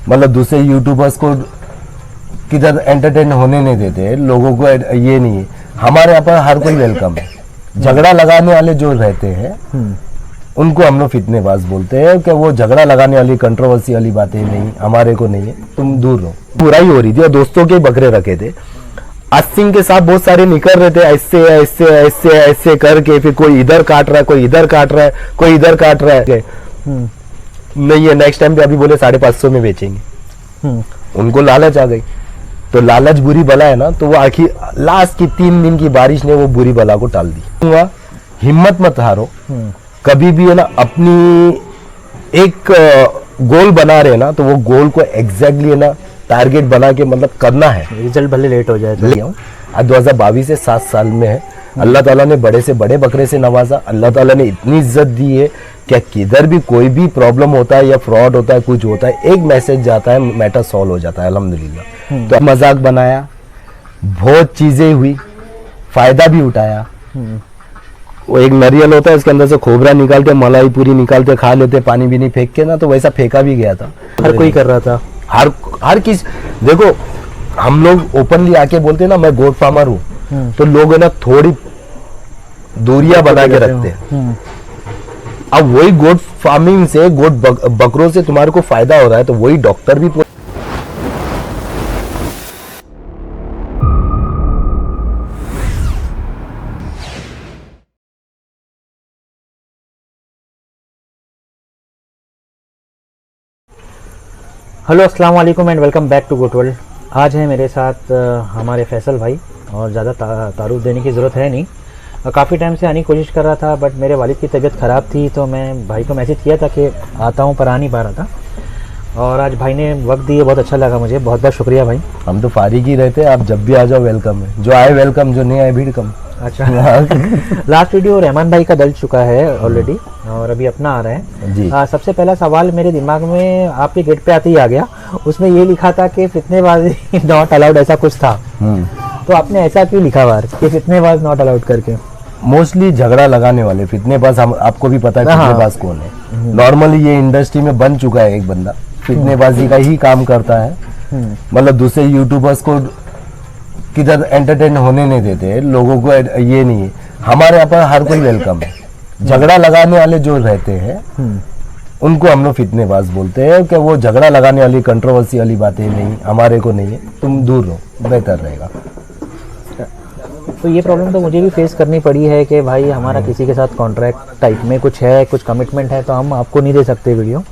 मतलब दूसरे यूट्यूबर्स को किधर एंटरटेन होने नहीं देते, लोगों को ये नहीं है। हमारे यहाँ पर हर कोई वेलकम है। झगड़ा लगाने वाले जो रहते हैं उनको हम लोग फितनेबाज बोलते हैं कि वो झगड़ा लगाने वाली कंट्रोवर्सी वाली बातें नहीं, हमारे को नहीं है, तुम दूर रहो। बुराई हो रही थी और दोस्तों के बकरे रखे थे। अस्सिंग के साथ बहुत सारे निकल रहे थे, ऐसे ऐसे ऐसे ऐसे करके, फिर कोई इधर काट रहा है, कोई इधर काट रहा है, कोई इधर काट रहा है। नहीं है, नेक्स्ट टाइम पे अभी बोले 550 में बेचेंगे। उनको लालच आ गई, तो लालच बुरी बला है ना, तो वो आखिर लास्ट की 3 दिन की बारिश ने वो बुरी बला को टाल दी। हिम्मत मत हारो कभी भी, है ना। अपनी एक गोल बना रहे ना, तो वो गोल को एग्जैक्टली है ना टारगेट बना के मतलब करना है। रिजल्ट भले लेट हो जाए तो। आज 2022 से 7 साल में है, अल्लाह ताला ने बड़े से बड़े बकरे से नवाजा। अल्लाह ताला ने इतनी इज्जत दी है कि किधर भी कोई भी प्रॉब्लम होता है या फ्रॉड होता है, कुछ होता है, एक मैसेज जाता है, मैटर सॉल्व हो जाता है अल्हम्दुलिल्लाह। तो मजाक बनाया, बहुत चीजें हुई, फायदा भी उठाया। वो एक नारियल होता है, इसके अंदर से खोबरा निकालते, मलाई पूरी निकालते, खा लेते, पानी भी नहीं फेंक के ना, तो वैसा फेंका भी गया था। हर कोई कर रहा था, हर किस देखो, हम लोग ओपनली आके बोलते हैं ना मैं गोट फार्मर हूँ, तो लोग है ना थोड़ी दूरियां बना के रखते हैं। अब वही गोट फार्मिंग से, गोट बकरों से तुम्हारे को फायदा हो रहा है, तो वही डॉक्टर भी हेलो अस्सलाम वालेकुम and welcome back to goat world. आज है मेरे साथ हमारे फैसल भाई, और ज़्यादा तारुफ देने की ज़रूरत है नहीं। काफ़ी टाइम से आने की कोशिश कर रहा था, बट मेरे वालिद की तबीयत ख़राब थी, तो मैं भाई को मैसेज किया था कि आता हूँ, पर आ नहीं पा रहा था। और आज भाई ने वक्त दिए, बहुत अच्छा लगा मुझे, बहुत बहुत शुक्रिया भाई। हम तो फारिग ही रहते हैं, आप जब भी आ जाओ वेलकम है। जो आए वेलकम, जो नहीं आए भीड़ कम। अच्छा लास्ट वीडियो रहमान भाई का डल चुका है ऑलरेडी, और अभी अपना आ रहा है जी। सबसे पहला सवाल मेरे दिमाग में आपके गेट पे आते ही आ गया। उसमें ये लिखा था कि फितनेबाजी नॉट अलाउड, ऐसा कुछ था। तो आपने ऐसा क्यों लिखा बार कि फितनेबाज नॉट अलाउड करके? मोस्टली झगड़ा लगाने वाले फितनेबाज, हम आपको भी पता है फितनेबाज कौन है। नॉर्मली ये इंडस्ट्री में बन चुका है एक बंदा, फितनेबाजी का ही काम करता है। मतलब दूसरे यूट्यूबर्स को किधर एंटरटेन होने नहीं देते, लोगों को ये नहीं है। हमारे यहाँ पर हर कोई वेलकम है। झगड़ा लगाने वाले जो रहते हैं उनको हम लोग फितनेबाज बोलते हैं कि वो झगड़ा लगाने वाली कंट्रोवर्सी वाली बातें नहीं, हमारे को नहीं है, तुम दूर रहो, बेहतर रहेगा। तो ये प्रॉब्लम तो मुझे भी फेस करनी पड़ी है कि भाई हमारा किसी के साथ कॉन्ट्रैक्ट टाइप में कुछ है, कुछ कमिटमेंट है, तो हम आपको नहीं दे सकते वीडियो।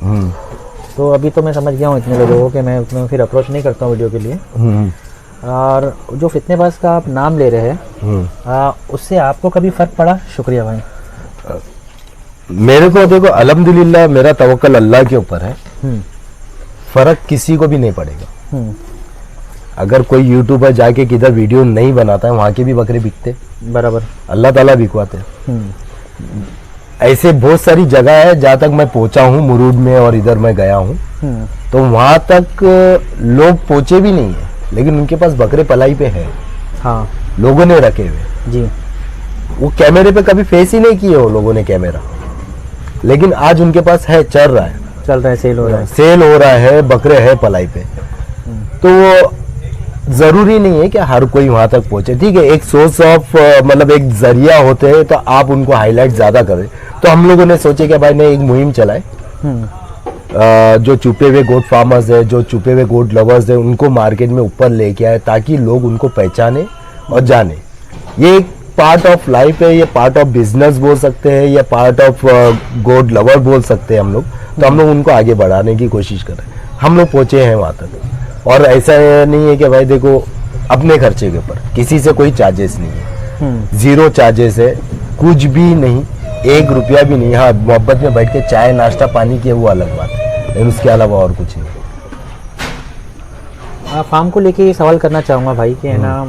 तो अभी तो मैं समझ गया हूँ इतने लोगों को कि मैं उसमें फिर अप्रोच नहीं करता हूँ वीडियो के लिए। और जो फितनेबाज का आप नाम ले रहे हैं, उससे आपको कभी फ़र्क पड़ा? शुक्रिया भाई। मेरे को देखो अल्हम्दुलिल्लाह, मेरा तवक्कल अल्लाह के ऊपर है, फर्क किसी को भी नहीं पड़ेगा। अगर कोई यूट्यूबर जाके किधर वीडियो नहीं बनाता है, वहां के भी बकरे बिकते बराबर, अल्लाह ताला बिकवाते हैं। ऐसे बहुत सारी जगह है जहाँ तक मैं पहुंचा हूँ, मुरूड में और इधर मैं गया हूँ, तो वहां तक लोग पहुंचे भी नहीं है, लेकिन उनके पास बकरे पलाई पे है। हाँ, लोगों ने रखे हुए जी। वो कैमरे पे कभी फेस ही नहीं किए वो लोगों ने कैमरा, लेकिन आज उनके पास है, चल रहा है, सेल हो रहा है, बकरे है पलाई पे। तो वो जरूरी नहीं है कि हर कोई वहां तक पहुंचे। ठीक है, एक सोर्स ऑफ मतलब एक जरिया होते हैं, तो आप उनको हाईलाइट ज्यादा करें। तो हम लोगों ने सोचे कि भाई ने एक मुहिम चलाए, जो छुपे हुए गोट फार्मर्स है, जो छुपे हुए गोट लवर्स है, उनको मार्केट में ऊपर लेके आए, ताकि लोग उनको पहचाने और जाने। ये एक पार्ट ऑफ लाइफ है, ये पार्ट ऑफ बिजनेस बोल सकते हैं, या पार्ट ऑफ गोट लवर बोल सकते हैं हम लोग। तो हम लोग उनको आगे बढ़ाने की कोशिश कर रहे हैं, हम लोग पहुंचे हैं वहां तक। और ऐसा नहीं है कि भाई देखो अपने खर्चे के ऊपर किसी से कोई चार्जेस नहीं है, जीरो चार्जेस है, कुछ भी नहीं, 1 रुपया भी नहीं। हाँ, मोहब्बत में बैठ के चाय नाश्ता पानी की वो अलग बात है, लेकिन उसके अलावा और कुछ नहीं। फार्म को लेके ये सवाल करना चाहूँगा भाई कि है ना,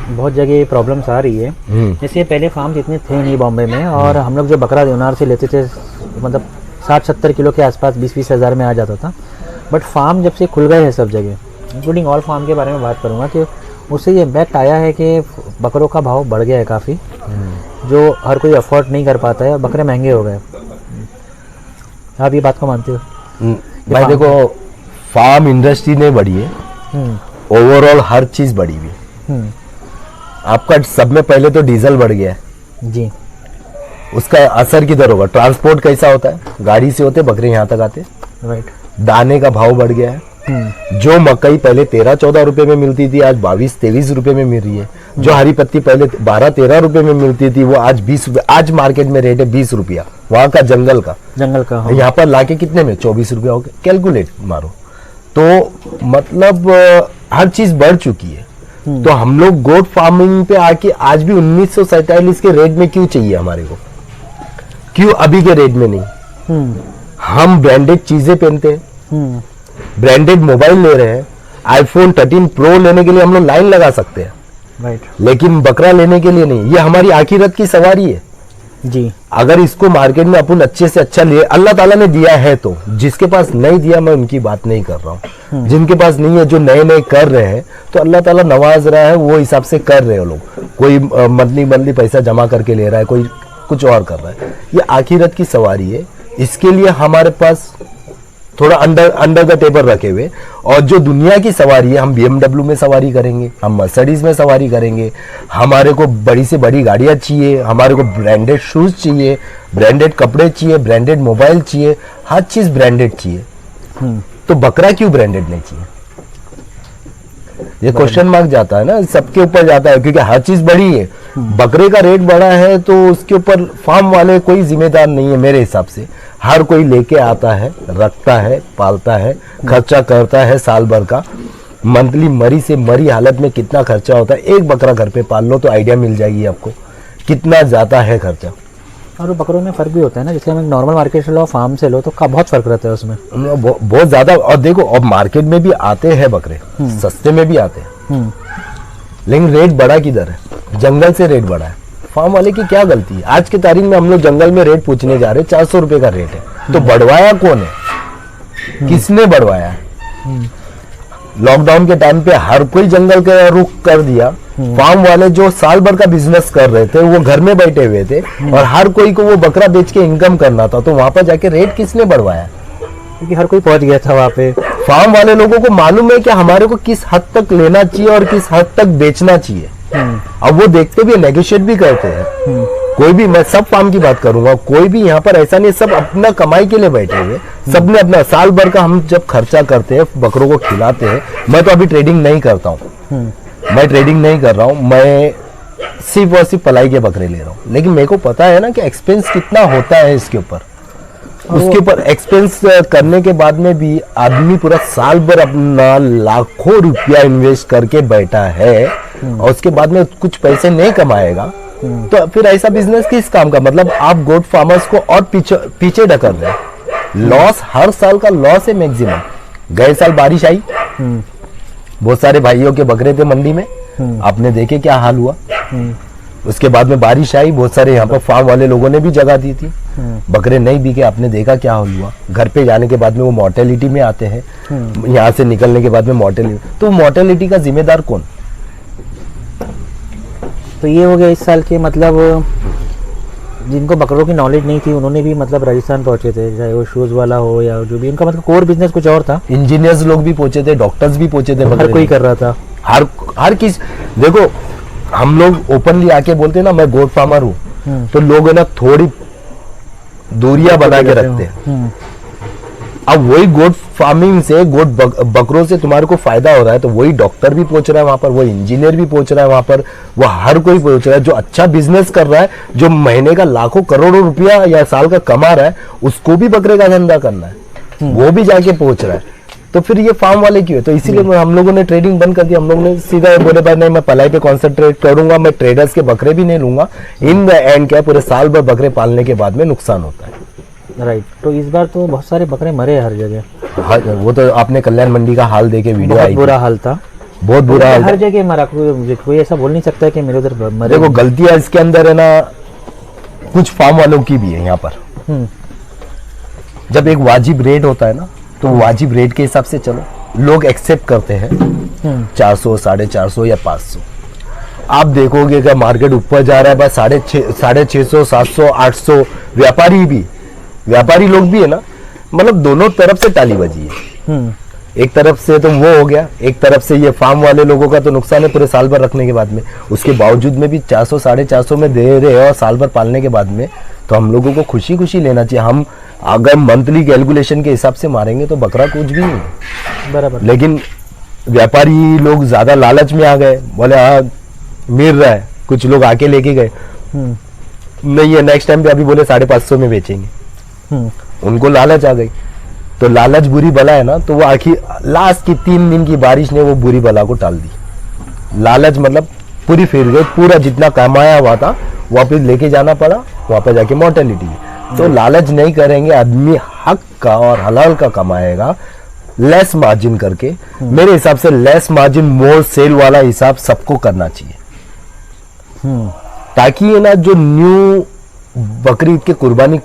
बहुत जगह प्रॉब्लम्स आ रही है। जैसे पहले फार्म इतने थे नहीं बॉम्बे में, और हम लोग जो बकरा देवनार से लेते थे, मतलब 60-70 किलो के आसपास 20-20 हज़ार में आ जाता था। बट फार्म जब से खुल गए हैं सब जगह, इंक्लूडिंग ऑल फार्म के बारे में बात करूँगा, कि उससे ये इम्पैक्ट आया है कि बकरों का भाव बढ़ गया है काफ़ी, जो हर कोई अफोर्ड नहीं कर पाता है, और बकरे महंगे हो गए। आप ये बात को मानते हो? भाई देखो, फार्म इंडस्ट्री नहीं बढ़ी है, ओवरऑल हर चीज बढ़ी हुई है। आपका सब में पहले तो डीजल बढ़ गया है जी। उसका असर किधर होगा? ट्रांसपोर्ट कैसा होता है? गाड़ी से होते बकरे यहाँ तक आते। राइट। दाने का भाव बढ़ गया है। जो मकई पहले 13-14 रुपए में मिलती थी आज 22-23 रुपए में मिल रही है। जो हरी पत्ती पहले 12-13 रुपए में मिलती थी वो आज 20 रुपए, आज मार्केट में रेट है 20 रुपया। वहां का जंगल का हाँ। यहाँ पर लाके कितने में? 24 रुपया हो गया। कैलकुलेट मारो तो मतलब हर चीज बढ़ चुकी है। तो हम लोग गोट फार्मिंग पे आके आज भी 1947 के रेट में क्यों चाहिए हमारे को? क्यों अभी के रेट में नहीं? हम ब्रांडेड चीजें पहनते हैं, ब्रांडेड मोबाइल ले रहे हैं, आईफोन 13 प्रो लेने के लिए हम लोग लाइन लगा सकते हैं, राइट। लेकिन बकरा लेने के लिए नहीं। ये हमारी आखिरत की सवारी है जी। अगर इसको मार्केट में अपन अच्छे से अच्छा लिए, अल्लाह ताला ने दिया है तो। जिसके पास नहीं दिया मैं उनकी बात नहीं कर रहा हूँ। जिनके पास नहीं है, जो नए नए कर रहे हैं, तो अल्लाह ताला नवाज रहा है, वो हिसाब से कर रहे हो लोग। कोई मंथली पैसा जमा करके ले रहा है, कोई कुछ और कर रहा है। ये आखिरत की सवारी है। इसके लिए हमारे पास थोड़ा अंडर द टेबल रखे हुए, और जो दुनिया की सवारी है, हम BMW में सवारी करेंगे, हम मर्सिडीज में सवारी करेंगे, हमारे को बड़ी से बड़ी गाड़ियां चाहिए, हमारे को ब्रांडेड शूज चाहिए, ब्रांडेड कपड़े चाहिए, ब्रांडेड मोबाइल चाहिए, हर चीज ब्रांडेड चाहिए। तो बकरा क्यों ब्रांडेड नहीं चाहिए? ये क्वेश्चन मार्क जाता है ना, सबके ऊपर जाता है, क्योंकि हर चीज बढ़ी है। बकरे का रेट बढ़ा है तो उसके ऊपर फार्म वाले कोई जिम्मेदार नहीं है मेरे हिसाब से। हर कोई लेके आता है, रखता है, पालता है, खर्चा करता है साल भर का। मंथली मरी से मरी हालत में कितना खर्चा होता है, एक बकरा घर पे पाल लो तो आइडिया मिल जाएगी आपको कितना जाता है खर्चा। और बकरों में फर्क भी होता है ना, जैसे हम नॉर्मल मार्केट से लो, फार्म से लो, तो का बहुत फर्क रहता है उसमें। बहुत ज्यादा। और देखो अब मार्केट में भी आते हैं बकरे, सस्ते में भी आते हैं, लेकिन रेट बढ़ा किधर है? जंगल से रेट बढ़ा है। फार्म वाले की क्या गलती है? आज की तारीख में हम लोग जंगल में रेट पूछने जा रहे हैं, 400 रुपए का रेट है। तो बढ़वाया कौन है? किसने बढ़वाया है? लॉकडाउन के टाइम पे हर कोई जंगल का रुख कर दिया। फार्म वाले जो साल भर का बिजनेस कर रहे थे वो घर में बैठे हुए थे, और हर कोई को वो बकरा बेच के इनकम करना था। तो वहां पर जाके रेट किसने बढ़वाया? क्योंकि हर कोई पहुंच गया था वहां पे। फार्म वाले लोगों को मालूम है कि हमारे को किस हद तक लेना चाहिए और किस हद तक बेचना चाहिए। अब वो देखते भी, नेगोशिएट भी करते हैं। कोई भी, मैं सब फार्म की बात करूंगा, कोई भी यहाँ पर ऐसा नहीं, सब अपना कमाई के लिए बैठे हुए। सबने अपना साल भर का हम जब खर्चा करते हैं, बकरों को खिलाते हैं। मैं तो अभी ट्रेडिंग नहीं करता हूँ, मैं ट्रेडिंग नहीं कर रहा हूँ, मैं सिर्फ और सिर्फ पलाई के बकरे ले रहा हूँ। लेकिन मेरे को पता है ना कि एक्सपेंस कितना होता है इसके ऊपर। उसके ऊपर एक्सपेंस करने के बाद में भी आदमी पूरा साल भर अपना लाखों रुपया इन्वेस्ट करके बैठा है, और उसके बाद में कुछ पैसे नहीं कमाएगा, तो फिर ऐसा बिजनेस किस काम का? मतलब आप गोट फार्मर्स को और पीछे ढकल रहे हैं। लॉस, हर साल का लॉस है मैक्सिमम। गए साल बारिश आई, बहुत सारे भाइयों के बकरे थे मंडी में, आपने देखे क्या हाल हुआ। उसके बाद में बारिश आई, बहुत सारे यहाँ पर फार्म वाले लोगों ने भी जगह दी थी, बकरे नहीं बिके, आपने देखा क्या हाल हुआ। घर पे जाने के बाद में वो मॉर्टेलिटी में आते हैं, यहाँ से निकलने के बाद में मॉर्टेलिटी। तो मॉर्टेलिटी का जिम्मेदार कौन? तो ये हो गया इस साल के, मतलब जिनको बकरों की नॉलेज नहीं थी उन्होंने भी मतलब राजस्थान पहुंचे थे, चाहे वो शूज वाला हो या जो भी, उनका मतलब कोर बिजनेस कुछ और था। इंजीनियर्स लोग भी पहुंचे थे, डॉक्टर्स भी पहुंचे थे, हर कोई कर रहा था। हर किस, देखो हम लोग ओपनली आके बोलते हैं ना मैं गोट फार्मर हूँ, तो लोग है ना थोड़ी दूरियां बना के रखते हैं। अब वही गोट फार्मिंग से, गोट बकरों से तुम्हारे को फायदा हो रहा है, तो वही डॉक्टर भी पहुंच रहा है वहां पर, वो इंजीनियर भी पहुंच रहा है वहां पर, वो हर कोई पहुंच रहा है। जो अच्छा बिजनेस कर रहा है, जो महीने का लाखों करोड़ों रुपया या साल का कमा रहा है, उसको भी बकरे का धंधा करना है, वो भी जाके पहुंच रहा है। तो फिर ये फार्म वाले क्यों है? तो इसीलिए हम लोगों ने ट्रेडिंग बंद कर दी। हम लोगों ने सीधा बोले भाई नहीं, मैं पलाई पे कॉन्सेंट्रेट करूंगा, मैं ट्रेडर्स के बकरे भी नहीं लूंगा। इन द एंड क्या, पूरे साल भर बकरे पालने के बाद में नुकसान होता है। राइट। तो इस बार तो बहुत सारे बकरे मरे हर जगह। हाँ, वो तो आपने कल्याण मंडी का हाल देखे, वीडियो आई, बुरा हाल था, बहुत बुरा हाल। हर जगह मरा, कोई ऐसा बोल नहीं सकता कि मेरे उधर मरे। देखो गलतियां इसके अंदर है ना, कुछ फार्म वालों की भी है यहाँ पर। जब एक वाजिब रेट होता है ना, तो वाजिब रेट के हिसाब से चलो, लोग एक्सेप्ट करते हैं 400, 450 या 500। आप देखोगे कि मार्केट ऊपर जा रहा है बस 650, 700, 800। व्यापारी लोग भी है ना, मतलब दोनों तरफ से ताली बजी है। एक तरफ से तो वो हो गया, एक तरफ से ये फार्म वाले लोगों का तो नुकसान है पूरे साल भर रखने के बाद में, उसके बावजूद में भी 400 450 में दे रहे हैं और साल भर पालने के बाद में, तो हम लोगों को खुशी खुशी लेना चाहिए। हम अगर मंथली कैलकुलेशन के हिसाब से मारेंगे तो बकरा कुछ भी नहीं है बराबर। लेकिन व्यापारी लोग ज्यादा लालच में आ गए, बोले हाँ मिल रहा है, कुछ लोग आके लेके गए, नहीं है नेक्स्ट टाइम पे अभी बोले 550 में बेचेंगे, उनको लालच आ गई। तो लालच बुरी बला है ना, तो वो आखिर लास्ट की 3 दिन की बारिश ने वो बुरी बला को टाल दी। लालच मतलब पूरी फिर गई, पूरा जितना कमाया हुआ था वापस लेके जाना पड़ा, वहां पे जाके मोर्टेलिटी। तो लालच नहीं करेंगे, आदमी हक का और हलाल का कमाएगा, लेस मार्जिन करके। मेरे हिसाब से लेस मार्जिन मोर सेल वाला हिसाब सबको करना चाहिए, ताकि ये ना जो न्यू बकरी ईद के कुर्बानी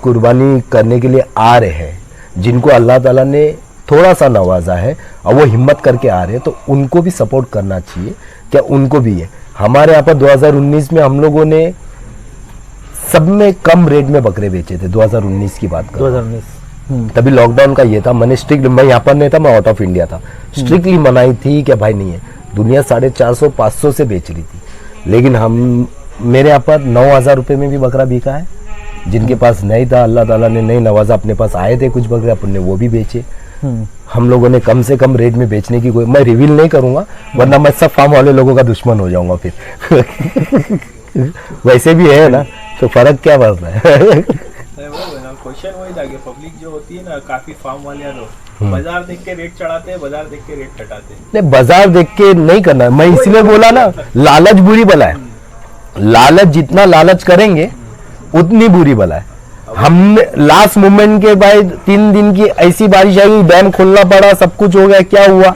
करने के लिए आ रहे हैं, जिनको अल्लाह ताला ने थोड़ा सा नवाजा है और वो हिम्मत करके आ रहे हैं, तो उनको भी सपोर्ट करना चाहिए। क्या उनको भी है। हमारे यहाँ पर 2019 में हम लोगों ने सब में कम रेट में बकरे बेचे थे, 2019 की बात कर 2019 तभी लॉकडाउन का ये था। मैंने स्ट्रिक्ट, मैं यहाँ पर नहीं था, मैं आउट ऑफ इंडिया था, स्ट्रिक्टली मनाई थी कि भाई नहीं है। दुनिया 450 500 से बेच रही थी, लेकिन हम मेरे यहाँ पर 9,000 रुपये में भी बकरा बिका है। जिनके पास नहीं था अल्लाह ताला ने नहीं नवाजा, अपने पास आए थे कुछ बकरे, अपन ने वो भी बेचे। हम लोगों ने कम से कम रेट में बेचने की कोई, मैं रिवील नहीं करूंगा वरना मैं सब फार्म वाले लोगों का दुश्मन हो जाऊंगा फिर वैसे भी है ना, तो फर्क क्या पड़ रहा है। क्वेश्चन वही था कि पब्लिक जो होती है ना, काफी फार्म वाले लोग बाजार देख के रेट चढ़ाते हैं, बाजार देख के रेट घटाते हैं। नहीं, बाजार देख के नहीं करना है। मैं इसलिए बोला ना, लालच बुरी बला है। लालच जितना लालच करेंगे उतनी बुरी बला है। हमने लास्ट मोमेंट के बाद 3 दिन की ऐसी बारिश आई, डैम खोलना पड़ा, सब कुछ हो गया, क्या हुआ,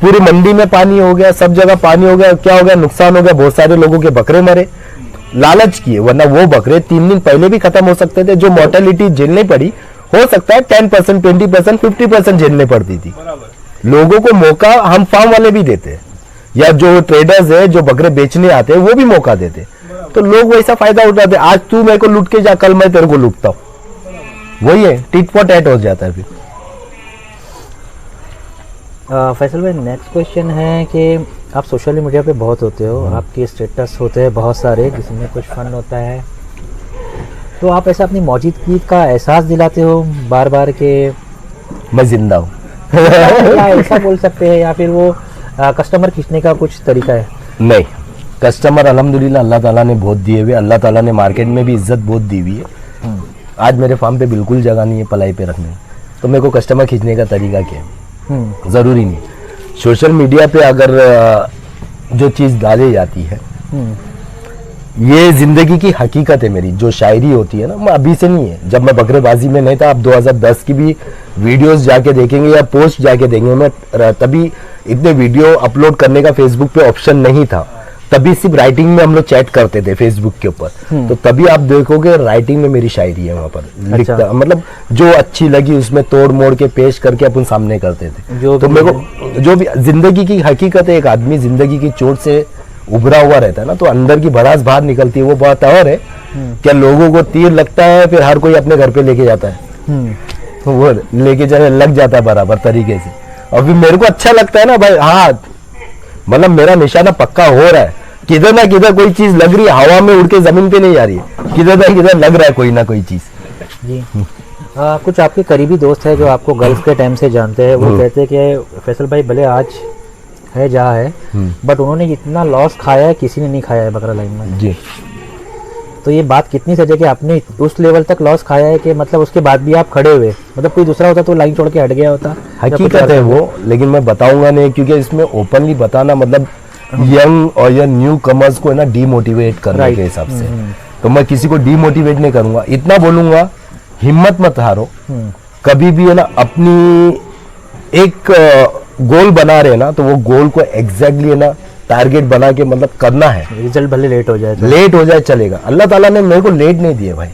पूरी मंडी में पानी हो गया, सब जगह पानी हो गया, क्या हो गया, नुकसान हो गया, बहुत सारे लोगों के बकरे मरे, लालच किए। वरना वो बकरे 3 दिन पहले भी खत्म हो सकते थे। जो मोर्टेलिटी झेलनी पड़ी, हो सकता है 10%, 20%, 50% झेलनी पड़ती थी। लोगों को मौका हम फार्म वाले भी देते हैं, या जो ट्रेडर्स है जो बकरे बेचने आते हैं वो भी मौका देते हैं, तो लोग वैसा फायदा उठाते हैं। आज तू मेरे को लूट के जा, कल मैं तेरे को लूटता हूँ, वही है, टिट फॉर टैट हो जाता है फिर। फैसल भाई, नेक्स्ट क्वेश्चन है कि आप सोशल मीडिया पे बहुत होते हो, आपके स्टेटस होते हैं बहुत सारे, जिसमें कुछ फन होता है, तो आप ऐसा अपनी मौजूदगी का एहसास दिलाते हो बार बार के मैं जिंदा हूँ या ऐसा बोल सकते हैं, या फिर वो कस्टमर खींचने का कुछ तरीका है? नहीं, कस्टमर अल्हम्दुलिल्लाह अल्लाह ताला ने बहुत दिए हुए, अल्लाह ताला ने मार्केट में भी इज्जत बहुत दी हुई है। आज मेरे फार्म पे बिल्कुल जगह नहीं है पलाई पे रखने, तो मेरे को कस्टमर खींचने का तरीका क्या है? जरूरी नहीं। सोशल मीडिया पे अगर जो चीज़ डाली जाती है, ये जिंदगी की हकीकत है मेरी। जो शायरी होती है ना, मैं अभी से नहीं है, जब मैं बकरेबाजी में नहीं था, आप 2010 की भी वीडियोस जाके देखेंगे या पोस्ट जाके देखेंगे, मैं तभी इतने वीडियो अपलोड करने का फेसबुक पे ऑप्शन नहीं था, तभी सिर्फ राइटिंग में हम लोग चैट करते थे फेसबुक के ऊपर। तो तभी आप देखोगे राइटिंग में मेरी शायरी है वहाँ पर लिखता, मतलब जो अच्छी लगी उसमें तोड़ मोड़ के पेश करके अपन सामने करते थे। तो मेरे को जो भी जिंदगी की हकीकत है, एक आदमी जिंदगी की चोट से उभरा हुआ रहता है ना, तो अंदर की भड़ास बाहर निकलती है, वो बात और है। क्या लोगों को तीर लगता है, फिर हर कोई अपने घर पे लेके जाता है, वो लेके जाने लग जाता है बराबर तरीके से। और फिर मेरे को अच्छा लगता है ना भाई, हाँ मतलब मेरा निशाना पक्का हो रहा है, किधर ना किधर कोई चीज लग रही है, हवा में उड़ के जमीन पे नहीं जा रही है, किधर ना किधर लग रहा है कोई ना कोई चीज। जी कुछ आपके करीबी दोस्त है जो आपको गल्फ के टाइम से जानते हैं, वो कहते हैं कि फैसल भाई भले आज है जहाँ है, बट उन्होंने इतना लॉस खाया है किसी ने नहीं खाया है बकरा लाइन में। जी, तो ये बात कितनी सच है कि आपने उस लेवल तक लॉस खाया है कि मतलब उसके बाद भी आप खड़े हुए, मतलब कोई दूसरा होता तो लाइन छोड़ के हट गया होता? हकीकत है वो, लेकिन मैं बताऊंगा नहीं, क्योंकि इसमें ओपनली बताना मतलब यंग और या न्यू कमर्स को है ना डीमोटिवेट करने के हिसाब से, तो मैं किसी को डीमोटिवेट नहीं करूंगा। इतना बोलूंगा, हिम्मत मत हारो कभी भी, है ना। अपनी एक गोल बना रहे ना, तो वो गोल को एग्जैक्टली है ना टारगेट बना के मतलब करना है। रिजल्ट भले लेट हो जाए तो। लेट हो जाए चलेगा, अल्लाह ताला ने मेरे को लेट नहीं दिए भाई,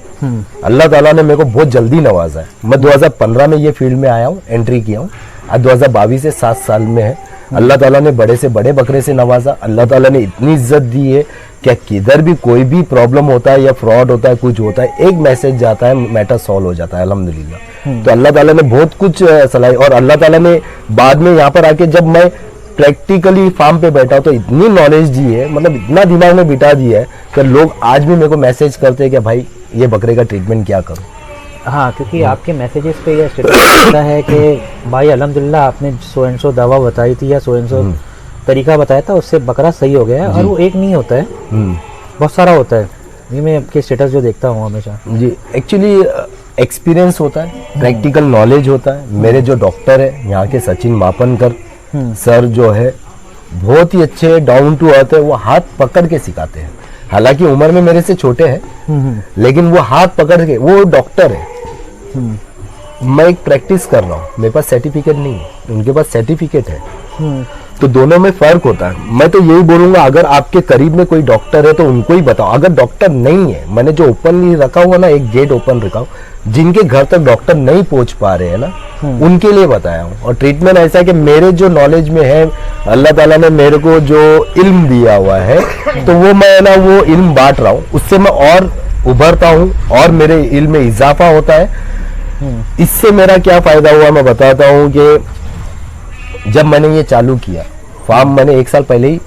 अल्लाह ताला ने मेरे को बहुत जल्दी नवाजा है। मैं 2015 में ये फील्ड में आया हूँ, एंट्री किया हूँ, आज 2022 से 7 साल में है, अल्लाह ताला ने बड़े से बड़े बकरे से नवाजा, अल्लाह ताला ने इतनी इज्जत दी है कि किधर भी कोई भी प्रॉब्लम होता है या फ्रॉड होता है, कुछ होता है, एक मैसेज जाता है, मैटर सॉल्व हो जाता है अल्हम्दुलिल्लाह। तो अल्लाह ताला ने बहुत कुछ सलाह, और अल्लाह ताला ने बाद में यहाँ पर आके जब मैं प्रैक्टिकली फार्म पे बैठा तो इतनी नॉलेज दी है, मतलब इतना दिमाग में बिठा दिया है कि लोग आज भी मेरे को मैसेज करते हैं कि भाई ये बकरे का ट्रीटमेंट क्या करूं। हाँ, क्योंकि आपके मैसेजेस पे यह स्टेटस होता है कि भाई अल्हम्दुलिल्लाह आपने सो एंड सो दवा बताई थी या सो एंड सो तरीका बताया था, उससे बकरा सही हो गया है। और वो एक नहीं होता है, बहुत सारा होता है। ये मैं आपके स्टेटस जो देखता हूँ हमेशा जी, एक्चुअली एक्सपीरियंस होता है, प्रैक्टिकल नॉलेज होता है। मेरे जो डॉक्टर है यहाँ के सचिन मापनकर सर जो है बहुत ही अच्छे, डाउन टू अर्थ है, वो हाथ पकड़ के सिखाते हैं। हालांकि उम्र में मेरे से छोटे हैं, लेकिन वो हाथ पकड़ के, वो डॉक्टर है। मैं एक प्रैक्टिस कर रहा हूँ, मेरे पास सर्टिफिकेट नहीं है, उनके पास सर्टिफिकेट है। तो दोनों में फर्क होता है। मैं तो यही बोलूंगा, अगर आपके करीब में कोई डॉक्टर है तो उनको ही बताओ। अगर डॉक्टर नहीं है, मैंने जो ओपनली रखा हुआ ना, एक गेट ओपन रखा हूँ, जिनके घर तक डॉक्टर नहीं पहुंच पा रहे हैं ना, उनके लिए बताया हूँ। और ट्रीटमेंट ऐसा है कि मेरे जो नॉलेज में है, अल्लाह ताला ने मेरे को जो इल्म दिया हुआ है, तो वो मैं ना वो इल्म बांट रहा हूँ, उससे मैं और उभरता हूँ और मेरे इल्म में इजाफा होता है। इससे मेरा क्या फायदा हुआ मैं बताता हूँ कि जब मैंने ये चालू किया फार्म, मैंने 1 साल पहले ही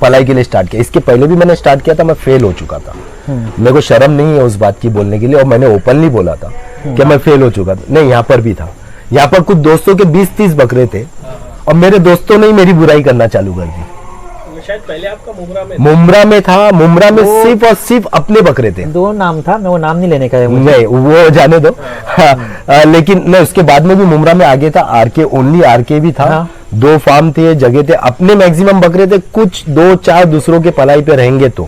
पलाई के लिए स्टार्ट किया। इसके पहले भी मैंने स्टार्ट किया था, मैं फेल हो चुका था। मेरे को शर्म नहीं है उस बात की बोलने के लिए, और मैंने ओपनली बोला था कि मैं फेल हो चुका था। नहीं, यहाँ पर भी था, यहाँ पर कुछ दोस्तों के 20-30 बकरे थे, और मेरे दोस्तों ने ही मेरी बुराई करना चालू कर दी। शायद पहले आपका मुमरा में सिर्फ और सिर्फ अपने बकरे थे। 2 नाम था, मैं वो नाम नहीं लेने का है मुझे। नहीं, वो जाने दो। हाँ, लेकिन नहीं, उसके बाद में भी मुमरा में आगे था आरके, ओनली आरके भी था। हाँ। 2 फार्म थे, जगह थे, अपने मैक्सिमम बकरे थे, कुछ 2-4 दूसरों के पलाई पे रहेंगे तो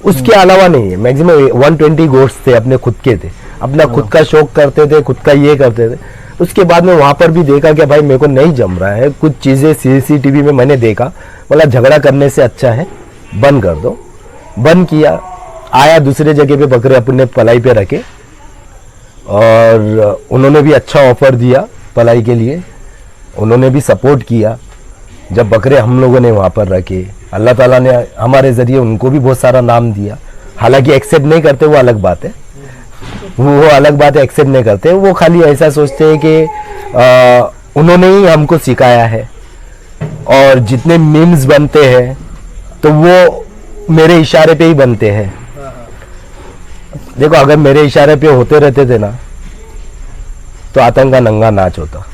उसके अलावा नहीं है। मैक्सिमम 120 गोट्स थे, अपने खुद के थे, अपना खुद का शौक करते थे, खुद का ये करते थे। उसके बाद में वहां पर भी देखा कि भाई मेरे को नहीं जम रहा है, कुछ चीजें सीसीटीवी में मैंने देखा, बोला झगड़ा करने से अच्छा है बंद कर दो। बंद किया, आया दूसरे जगह पे बकरे अपने पलाई पे रखे, और उन्होंने भी अच्छा ऑफर दिया पलाई के लिए, उन्होंने भी सपोर्ट किया। जब बकरे हम लोगों ने वहां पर रखे, अल्लाह ताला ने हमारे जरिए उनको भी बहुत सारा नाम दिया। हालांकि एक्सेप्ट नहीं करते, वो अलग बात है, वो अलग बात है, एक्सेप्ट नहीं करते। वो खाली ऐसा सोचते हैं कि उन्होंने ही हमको सिखाया है, और जितने मीम्स बनते हैं तो वो मेरे इशारे पे ही बनते हैं। देखो, अगर मेरे इशारे पे होते रहते थे ना, तो आतंक का नंगा नाच होता।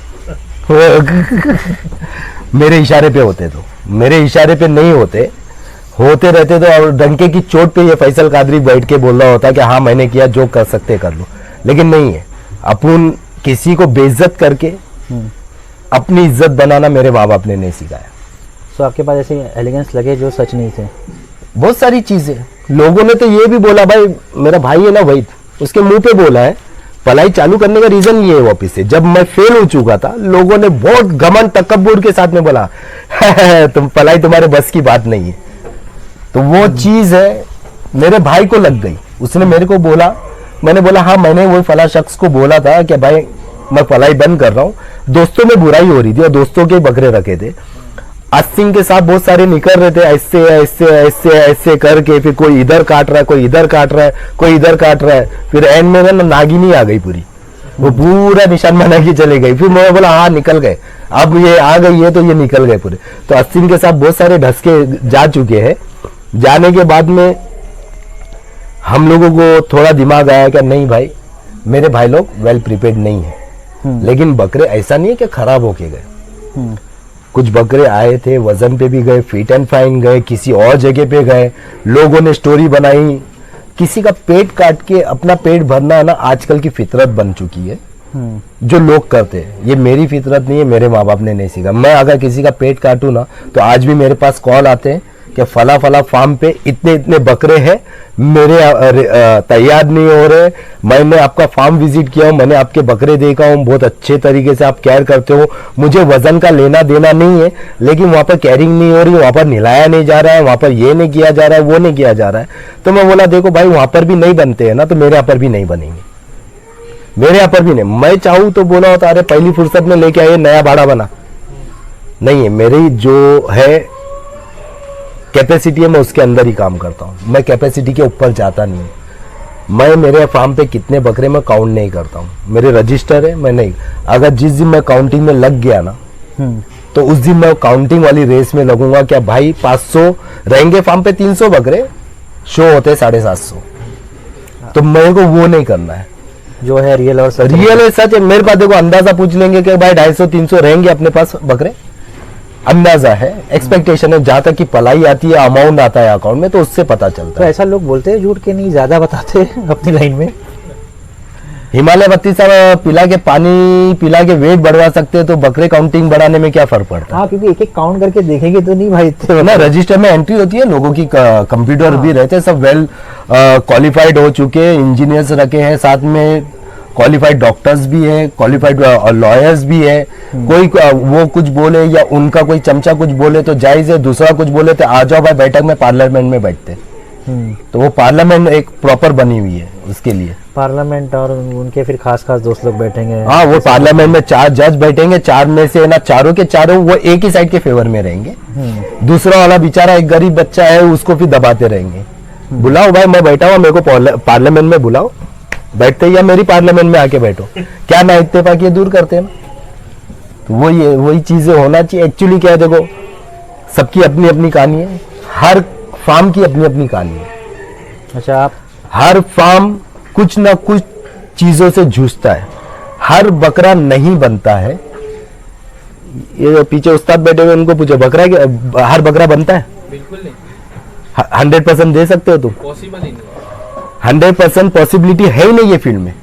मेरे इशारे पे होते, तो मेरे इशारे पे नहीं होते रहते तो, और डंके की चोट पे ये फैसल कादरी बैठ के बोल रहा होता कि हाँ मैंने किया, जो कर सकते कर लो। लेकिन नहीं है, अपन किसी को बेइज्जत करके अपनी इज्जत बनाना मेरे माँ बाप ने नहीं सिखाया। तो आपके पास ऐसे एलिगेंस लगे जो सच नहीं थे? बहुत सारी चीजें लोगों ने तो ये भी बोला, भाई मेरा भाई है ना वही, उसके मुंह पे बोला है। पलाई चालू करने का रीजन ये है, वापिस से जब मैं फेल हो चुका था, लोगों ने बहुत घमंड तकब्बुर के साथ में बोला तुम पलाई, तुम्हारे बस की बात नहीं है। तो वो चीज है मेरे भाई को लग गई, उसने मेरे को बोला, मैंने बोला हाँ, मैंने वो फला शख्स को बोला था कि भाई मैं पलाई बंद कर रहा हूँ। दोस्तों में बुराई हो रही थी, और दोस्तों के बकरे रखे थे, अस्सिंग के साथ बहुत सारे निकल रहे थे, ऐसे ऐसे ऐसे ऐसे करके, फिर कोई इधर काट रहा है, कोई इधर काट रहा है, कोई इधर काट रहा है। फिर एंड में ना नागिनी आ गई पूरी, वो पूरा निशान बना के चले गई। फिर मैं बोला हाँ निकल गए, अब ये आ गई है तो ये निकल गए पूरे। तो अस्सिंग के साथ बहुत सारे ढसके जा चुके हैं। जाने के बाद में हम लोगों को थोड़ा दिमाग आया कि नहीं भाई, मेरे भाई लोग वेल प्रिपेयर्ड नहीं है। लेकिन बकरे ऐसा नहीं है कि खराब होके गए, कुछ बकरे आए थे, वजन पे भी गए, फिट एंड फाइन गए, किसी और जगह पे गए, लोगों ने स्टोरी बनाई। किसी का पेट काट के अपना पेट भरना ना आजकल की फितरत बन चुकी है, जो लोग करते हैं। ये मेरी फितरत नहीं है, मेरे माँ बाप ने नहीं सीखा। मैं अगर किसी का पेट काटूं ना, तो आज भी मेरे पास कॉल आते हैं कि फला फला फार्म पे इतने इतने बकरे हैं, मेरे तैयार नहीं हो रहे, मैंने आपका फार्म विजिट किया हूँ, मैंने आपके बकरे देखा हूँ, बहुत अच्छे तरीके से आप केयर करते हो, मुझे वजन का लेना देना नहीं है, लेकिन वहां पर केयरिंग नहीं हो रही, वहां पर नहलाया नहीं जा रहा है, वहां पर ये नहीं किया जा रहा है, वो नहीं किया जा रहा है। तो मैं बोला देखो भाई, वहां पर भी नहीं बनते हैं ना, तो मेरे यहाँ पर भी नहीं बनेंगे, मेरे यहाँ पर भी नहीं। मैं चाहूँ तो बोला होता, अरे पहली फुर्सत में लेके आइए, नया भाड़ा बना, नहीं है। मेरी जो है कैपेसिटी है, मैं उसके अंदर ही काम करता हूँ। मैं कैपेसिटी के ऊपर जाता नहीं हूँ। मैं मेरे फार्म पे कितने बकरे मैं काउंट नहीं करता हूँ। मेरे रजिस्टर है, मैं नहीं। अगर जिस दिन मैं काउंटिंग में लग गया ना, तो उस दिन मैं काउंटिंग वाली रेस में लगूंगा। क्या भाई 500 रहेंगे फार्म पे, 300 बकरे शो होते 750, तो मेरे को वो नहीं करना है। जो है रियल और सच, रियल है, सच है। मेरे पास देखो अंदाजा पूछ लेंगे कि भाई 250-300 रहेंगे अपने पास बकरे, अंदाजा है, एक्सपेक्टेशन है। जहां तक की पलाई आती है, अमाउंट आता है अकाउंट में, तो उससे पता चलता तो है। ऐसा लोग बोलते हैं झूठ के नहीं ज्यादा बताते हैं अपनी लाइन में। हिमालय बत्ती साहब पिला के पानी पिला के वेट बढ़वा सकते हैं, तो बकरे काउंटिंग बढ़ाने में क्या फर्क पड़ता है? हाँ, क्योंकि एक एक काउंट करके देखेंगे तो नहीं भाई इतने ना रजिस्टर में एंट्री होती है, लोगों की कंप्यूटर भी रहते हैं, सब वेल क्वालिफाइड हो चुके, इंजीनियर्स रखे हैं साथ में, क्वालिफाइड डॉक्टर्स भी है, क्वालिफाइड लॉयर्स भी है। कोई वो कुछ बोले या उनका कोई चमचा कुछ बोले तो जायज है, दूसरा कुछ बोले तो आ जाओ भाई बैठक में, पार्लियामेंट में बैठते। तो वो पार्लियामेंट एक प्रॉपर बनी हुई है उसके लिए। पार्लियामेंट और उनके फिर खास खास दोस्त लोग बैठेंगे। हाँ, वो पार्लियामेंट में 4 जज बैठेंगे, 4 में से ना चारों के चारों वो एक ही साइड के फेवर में रहेंगे। दूसरा वाला बेचारा एक गरीब बच्चा है, उसको फिर दबाते रहेंगे। बुलाओ भाई, मैं बैठा हुआ, मेरे को पार्लियामेंट में बुलाओ, बैठते या मेरी पार्लियामेंट में आके बैठो। क्या ना इत्तेफाक ये दूर करते हैं। तो वही चीजें होना चाहिए। एक्चुअली क्या है, देखो सबकी अपनी अपनी कहानी है, हर फार्म की अपनी अपनी कहानी है। अच्छा, आप हर फार्म कुछ ना कुछ चीजों से जूझता है, हर बकरा नहीं बनता है। ये पीछे उस्ताद बैठे हुए, उनको पूछो हर बकरा बनता है? बिल्कुल नहीं, 100% दे सकते हो तुम? पॉसिबल ही नहीं। 100% पॉसिबिलिटी है ही नहीं ये फील्ड में।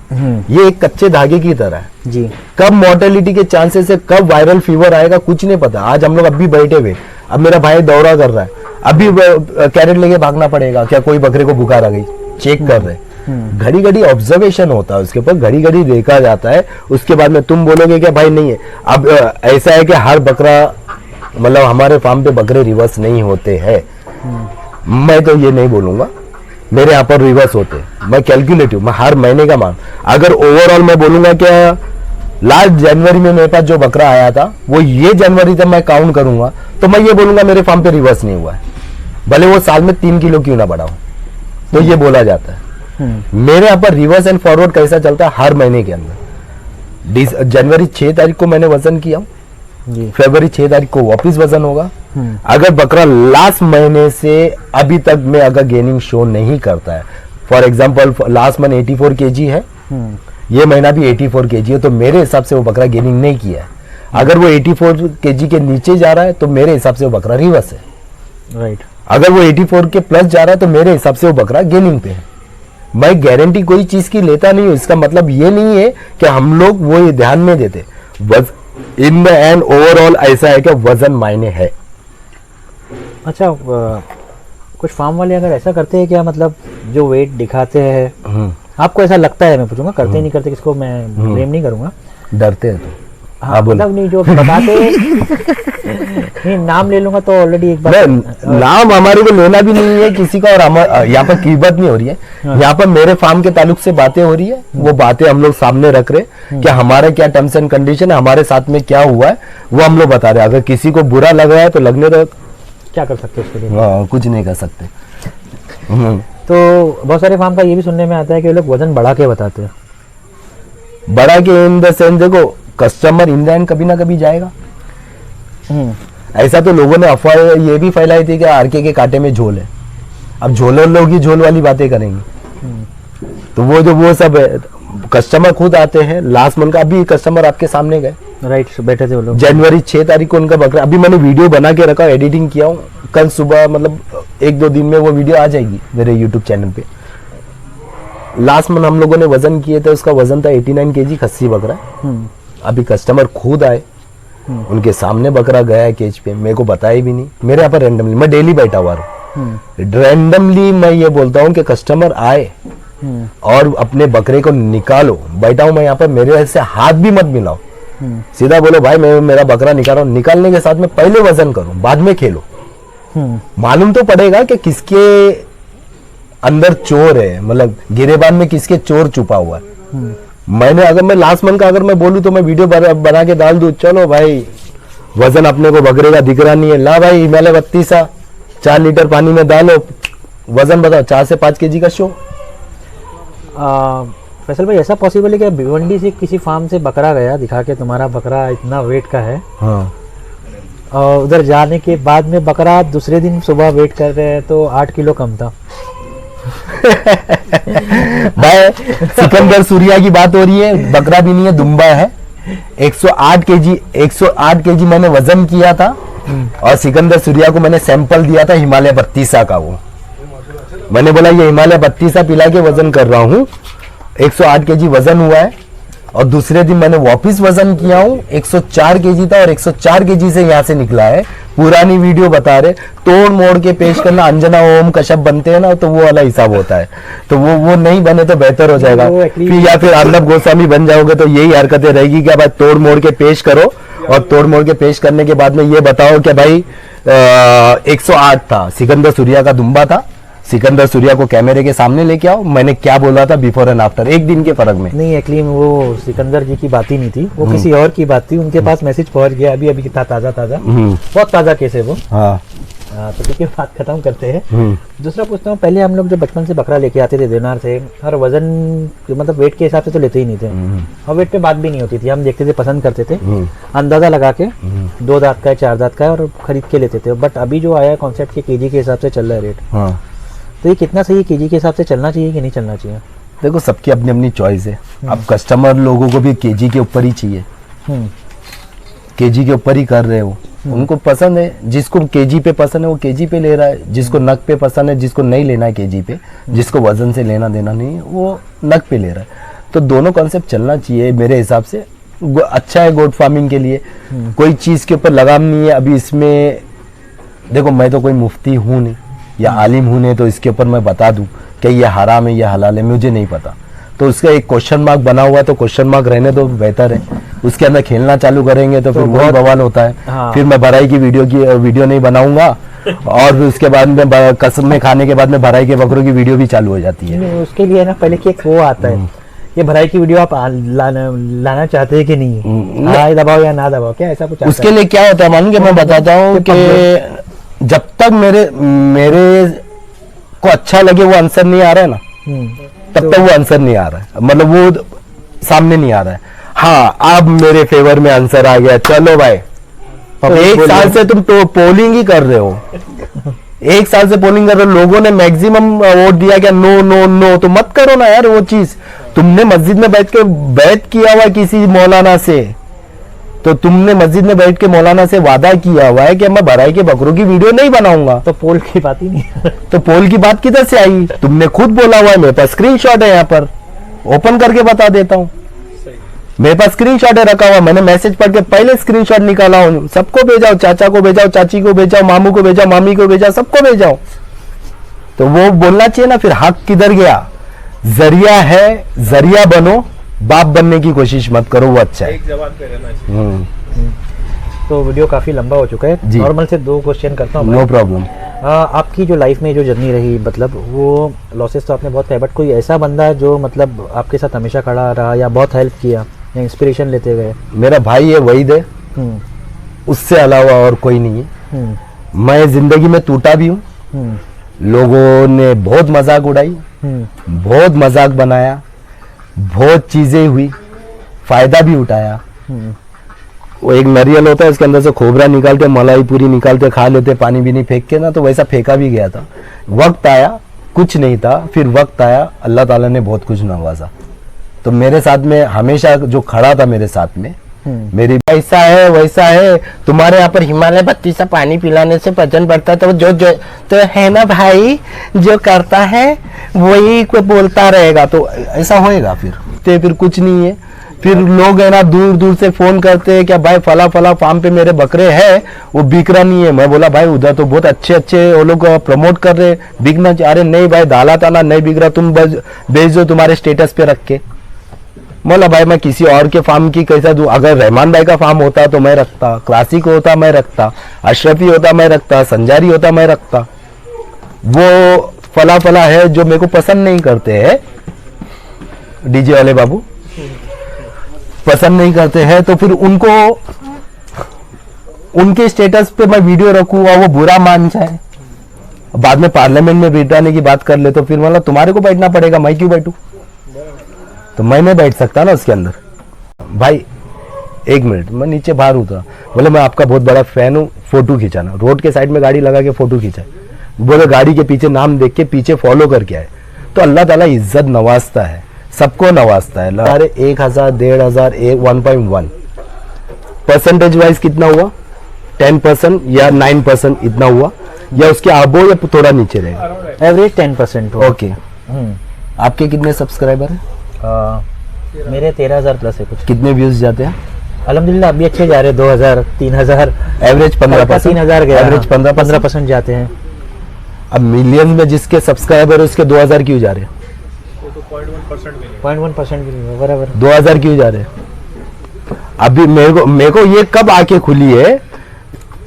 ये एक कच्चे धागे की तरह है जी। कब मॉर्टेलिटी के चांसेस है, कब वायरल फीवर आएगा, कुछ नहीं पता। आज हम लोग अभी बैठे हुए, अब मेरा भाई दौरा कर रहा है, अभी कैरेट लेके भागना पड़ेगा, क्या कोई बकरे को बुखार आ गई, चेक कर रहे। घड़ी घड़ी ऑब्जर्वेशन होता है उसके ऊपर, घड़ी घड़ी देखा जाता है। उसके बाद में तुम बोलोगे क्या भाई नहीं है। अब ऐसा है कि हर बकरा, मतलब हमारे फार्म पे बकरे रिवर्स नहीं होते हैं, मैं तो ये नहीं बोलूंगा। मेरे यहाँ पर रिवर्स होते हैं। मैं कैलकुलेटिव, मैं हर महीने का मान, अगर ओवरऑल मैं बोलूंगा क्या लास्ट जनवरी में मेरे पास जो बकरा आया था वो ये जनवरी तक मैं काउंट करूंगा, तो मैं ये बोलूंगा मेरे फार्म पे रिवर्स नहीं हुआ है, भले वो साल में 3 किलो क्यों ना बढ़ा हो, तो ये बोला जाता है। मेरे यहाँ पर रिवर्स एंड फॉरवर्ड कैसा चलता है, हर महीने के अंदर। जनवरी 6 तारीख को मैंने वजन किया, फरवरी 6 तारीख को वापिस वजन होगा। अगर बकरा लास्ट महीने से अभी तक में अगर गेनिंग शो नहीं करता है, for example last month 84 kg है, ये महीना भी 84 kg है, तो मेरे हिसाब से वो बकरा गेनिंग नहीं किया है। अगर वो 84 kg के नीचे जा रहा है तो मेरे हिसाब से वो बकरा रिवर्स है। राइट। अगर वो 84 के प्लस जा रहा है तो मेरे हिसाब से वो बकरा गेनिंग पे है। मैं गारंटी कोई चीज की लेता नहीं हूं, इसका मतलब ये नहीं है कि हम लोग वो ये ध्यान में देते। इन द एंड ओवरऑल ऐसा है कि वजन मायने है। अच्छा, कुछ फार्म वाले अगर ऐसा करते हैं क्या, मतलब जो वेट दिखाते हैं, आपको ऐसा लगता है, मैं पूछूंगा करते नहीं करते, किसको मैं ब्लेम नहीं करूंगा, डरते हैं तो हाँ, मतलब नहीं जो बताते नहीं, नाम ले लूंगा तो ऑलरेडी एक बार नाम हमारे को लेना भी नहीं है किसी का, और यहाँ पर कीमत नहीं हो रही है। यहाँ पर मेरे फार्म के ताल्लुक से बातें हो रही है, वो बातें हम लोग सामने रख रहे कि हमारा क्या टर्म्स एंड कंडीशन है, हमारे साथ में क्या हुआ है वो हम लोग बता रहे हैं। अगर किसी को बुरा लग रहा है तो लगने दो, क्या कर सकते उसके लिए, कुछ नहीं कर सकते। तो बहुत सारे फार्म का ये भी सुनने में आता है कि वो लोग वजन बढ़ा के बताते हैं। बढ़ा के इन द सेंस, देखो कस्टमर इन द एंड कभी ना कभी जाएगा। ऐसा तो लोगों ने अफवाह ये भी फैलाई थी कि आरके के कांटे में झोल है। अब झोल लोग ही झोल वाली बातें करेंगे, तो वो सब कस्टमर खुद आते हैं। लास्ट मंथ का अभी कस्टमर आपके सामने गए, राइट, बैठे थे वो लोग। जनवरी 6 तारीख को उनका बकरा, अभी मैंने वीडियो बना के रखा, एडिटिंग किया हूँ, कल सुबह मतलब 1-2 दिन में वो वीडियो आ जाएगी मेरे यूट्यूब चैनल पे। लास्ट मंथ हम लोगों ने वजन किए थे, उसका वजन था 89 kg खस्सी बकरा। अभी कस्टमर खुद आए, उनके सामने बकरा गया है केज पे, मेरे को बताया भी नहीं। मेरे यहाँ पर रैंडमली, मैं डेली बैठा हुआ हूँ, रैंडमली मैं ये बोलता हूँ कि कस्टमर आए और अपने बकरे को निकालो। बैठा हूँ मैं यहाँ पर, मेरे से हाथ भी मत मिलाओ, सीधा बोलो भाई मैं मेरा बकरा निकाल रहा हूँ। निकालने के साथ में पहले वजन करो, बाद में खेलो। मालूम तो पड़ेगा कि किसके अंदर चोर है, मतलब गिरेबान में किसके चोर छुपा हुआ है। मैं लास्ट मंथ का अगर मैं बोलूं तो मैं वीडियो बना के डाल दूं, चलो भाई वजन अपने को बकरे का दिख रहा नहीं है, ला भाई हिमालय 32 4 लीटर पानी में डालो, वजन बताओ 4 से 5 केजी का शो। फैसल भाई ऐसा पॉसिबल है कि भिवंडी से किसी फार्म से बकरा गया दिखा के तुम्हारा बकरा इतना वेट का है, हाँ, और उधर जाने के बाद में बकरा दूसरे दिन सुबह वेट कर रहे हैं तो 8 किलो कम था। भाई सिकंदर सूर्या की बात हो रही है, बकरा भी नहीं है, दुम्बा है। 108 केजी मैंने वजन किया था, और सिकंदर सूर्या को मैंने सैंपल दिया था हिमालय 32 का। वो मैंने बोला ये हिमालय 32 पिला के वजन कर रहा हूँ, 108 केजी वजन हुआ है। और दूसरे दिन मैंने वापस वजन किया हूँ, 104 केजी था, और 104 केजी से यहाँ से निकला है। पुरानी वीडियो बता रहे, तोड़ मोड़ के पेश करना, अंजना ओम कश्यप बनते हैं ना, तो वो वाला हिसाब होता है। तो वो नहीं बने तो बेहतर हो जाएगा, फिर या फिर अर्नब गोस्वामी बन जाओगे तो यही हरकतें रहेगी कि भाई तोड़ मोड़ के पेश करो, और तोड़ मोड़ के पेश करने के बाद में ये बताओ कि भाई 108 था, सिकंदर सूर्या का दुम्बा था। सिकंदर सूर्या को कैमरे के सामने लेके आओ, मैंने क्या बोला था बिफोर एंड आफ्टर, एक दिन के फर्क में। नहीं एक्चुअली वो सिकंदर जी की बात ही नहीं थी, वो किसी और की बात थी। उनके पास मैसेज पहुंच गया अभी अभी था, ताजा बहुत ताजा केस है वो। हाँ, तो देखिए बात खत्म करते हैं। दूसरा पूछता हूँ, पहले हम लोग जब बचपन से बकरा लेके आते थे देवनार से, और वजन मतलब वेट के हिसाब से तो लेते ही नहीं थे, और वेट पे बात भी नहीं होती थी। हम देखते थे, पसंद करते थे, अंदाजा लगा के 2 दांत का है 4 दांत का है, और खरीद के लेते थे। बट अभी जो आया कॉन्सेप्ट के केजी के हिसाब से चल रहा है रेट, हाँ। तो ये कितना सही केजी के हिसाब से चलना चाहिए कि नहीं चलना चाहिए? देखो सबकी अपनी अपनी चॉइस है। अब कस्टमर लोगों को भी केजी के ऊपर ही चाहिए, केजी के ऊपर ही कर रहे हो, उनको पसंद है। जिसको केजी पे पसंद है वो केजी पे ले रहा है, जिसको नग पे पसंद है, जिसको नहीं लेना है केजी पे, जिसको वजन से लेना देना नहीं है, वो नग पे ले रहा है। तो दोनों कॉन्सेप्ट चलना चाहिए मेरे हिसाब से, अच्छा है गोट फार्मिंग के लिए। कोई चीज़ के ऊपर लगाम नहीं है। अभी इसमें देखो मैं तो कोई मुफ्ती हूँ नहीं या आलिम हूँ नहीं, तो इसके ऊपर मैं बता दूँ कि ये हराम है, ये हलाल है, मुझे नहीं पता। तो उसका एक क्वेश्चन मार्क बना हुआ है, तो क्वेश्चन मार्क रहने तो बेहतर है। उसके अंदर खेलना चालू करेंगे तो फिर बहुत बवाल होता है। हाँ। फिर मैं भराई की वीडियो नहीं बनाऊंगा, और फिर उसके बाद में कसम में खाने के बाद में भराई के बकरों की वीडियो भी चालू हो जाती है। उसके लिए ना पहले कि एक वो आता है, ये भराई की वीडियो आप लाना चाहते हैं कि नहीं, हाँ दबाओ या ना दबाओ, क्या ऐसा कुछ आता उसके लिए क्या होता है मान के मैं बताता हूँ कि जब तक मेरे को अच्छा लगे वो आंसर नहीं आ रहा है ना, तब तक वो आंसर नहीं आ रहा है, मतलब वो सामने नहीं आ रहा है। हाँ अब मेरे फेवर में आंसर आ गया, चलो भाई। तो 1 साल से तुम तो पोलिंग ही कर रहे हो, 1 साल से पोलिंग कर रहे हो, लोगों ने मैक्सिमम वोट दिया क्या, नो नो नो, तो मत करो ना यार वो चीज। तुमने मस्जिद में बैठ के बैत किया हुआ किसी मौलाना से, तो तुमने मस्जिद में बैठ के मौलाना से वादा किया हुआ है कि मैं भराई के बकरों की वीडियो नहीं बनाऊंगा, तो पोल की बात ही नहीं। तो पोल की बात किधर से आई? तुमने खुद बोला हुआ है, मेरे पास स्क्रीनशॉट है, यहाँ पर ओपन करके बता देता हूँ, मेरे पास स्क्रीनशॉट है रखा हुआ, मैंने मैसेज पढ़ के पहले स्क्रीनशॉट निकाला हूँ, सबको भेजाओ, चाचा को भेजाओ, चाची को भेजाओ, मामू को भेजाओ, मामी को भेजाओ, सबको भेजाओ। तो वो बोलना चाहिए ना, फिर हक किधर गया? जरिया है, जरिया बनो, बाप बनने की कोशिश मत करो, वो अच्छा है। एक जबान पे रहना चाहिए। तो वीडियो काफी लंबा हो चुका है, नॉर्मल से 2 क्वेश्चन करता हूँ। No problem. आपकी जो लाइफ में जो जर्नी रही, मतलब वो लॉसेस तो आपने बहुत खाए, बट कोई ऐसा बंदा है जो मतलब आपके साथ हमेशा खड़ा रहा या बहुत हेल्प किया या इंस्पिरेशन लेते गए? मेरा भाई है वहीद है, उससे अलावा और कोई नहीं है। मैं जिंदगी में टूटा भी हूँ, लोगों ने बहुत मजाक उड़ाई, बहुत मजाक बनाया, बहुत चीजें हुई, फायदा भी उठाया। वो एक नारियल होता है, उसके अंदर से खोबरा निकाल के मलाई पूरी निकाल के खा लेते, पानी भी नहीं फेंक के ना, तो वैसा फेंका भी गया था। वक्त आया, कुछ नहीं था, फिर वक्त आया, अल्लाह ताला ने बहुत कुछ नवाजा। तो मेरे साथ में हमेशा जो खड़ा था मेरे साथ में, मेरी ऐसा है वैसा है, तुम्हारे यहाँ पर हिमालय 32 पानी पिलाने से वजन बढ़ता है, तो जो तो है ना भाई, जो करता है वही को बोलता रहेगा, तो ऐसा होएगा। फिर कुछ नहीं है। फिर लोग है ना दूर दूर से फोन करते हैं क्या भाई फला फला फार्म पे मेरे बकरे हैं, वो बिक रहा नहीं है। मैं बोला भाई उधर तो बहुत अच्छे अच्छे वो लोग प्रमोट कर रहे, बिकना। अरे नहीं भाई दाला ताला नहीं बिक रहा, तुम बेच दो तुम्हारे स्टेटस पे रख के। बोला भाई मैं किसी और के फार्म की कैसा दूं, अगर रहमान भाई का फार्म होता तो मैं रखता, क्लासिक होता मैं रखता, अशरफी होता मैं रखता, संजारी होता मैं रखता। वो फला फला है जो मेरे को पसंद नहीं करते हैं, डीजे वाले बाबू पसंद नहीं करते हैं, तो फिर उनको उनके स्टेटस पे मैं वीडियो रखूं और वो बुरा मान जाए, बाद में पार्लियामेंट में बैठाने की बात कर ले, तो फिर मतलब तुम्हारे को बैठना पड़ेगा, मैं क्यों बैठूं? तो मैं नहीं बैठ सकता ना उसके अंदर। भाई एक मिनट, मैं नीचे बाहर उतरा, बोले मैं आपका बहुत बड़ा फैन हूँ, फोटो खिंचाना। रोड के साइड में गाड़ी लगा के फोटो खिंचाए, बोले गाड़ी के पीछे नाम देख के पीछे फॉलो करके आए। तो अल्लाह ताला इज्जत नवाजता है, सबको नवाजता है। अरे 1000, 1500, 1.1 परसेंटेज वाइज कितना हुआ? 10% या 9% इतना हुआ, या उसके आबो या थोड़ा नीचे रहेगा? एवरेज 10% हो। ओके। आपके कितने सब्सक्राइबर हैं? मेरे 13,000 प्लस है कुछ। कितने व्यूज जाते हैं? अल्हम्दुलिल्लाह अभी अच्छे जा रहे हैं, 2,000, 3,000, एवरेज 15%, 3,000 गया। एवरेज 15%। 15% जाते हैं। अब मिलियन में जिसके सब्सक्राइबर है उसके 2000 क्यों जा रहे हैं? वो तो 0.1% भी नहीं। 0.1% भी नहीं है, बराबर। 2000 क्यों जा रहे हैं? अभी मेरे को ये कब आके खुली है,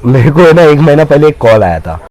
मेरे को है ना 1 महीना पहले एक कॉल आया था।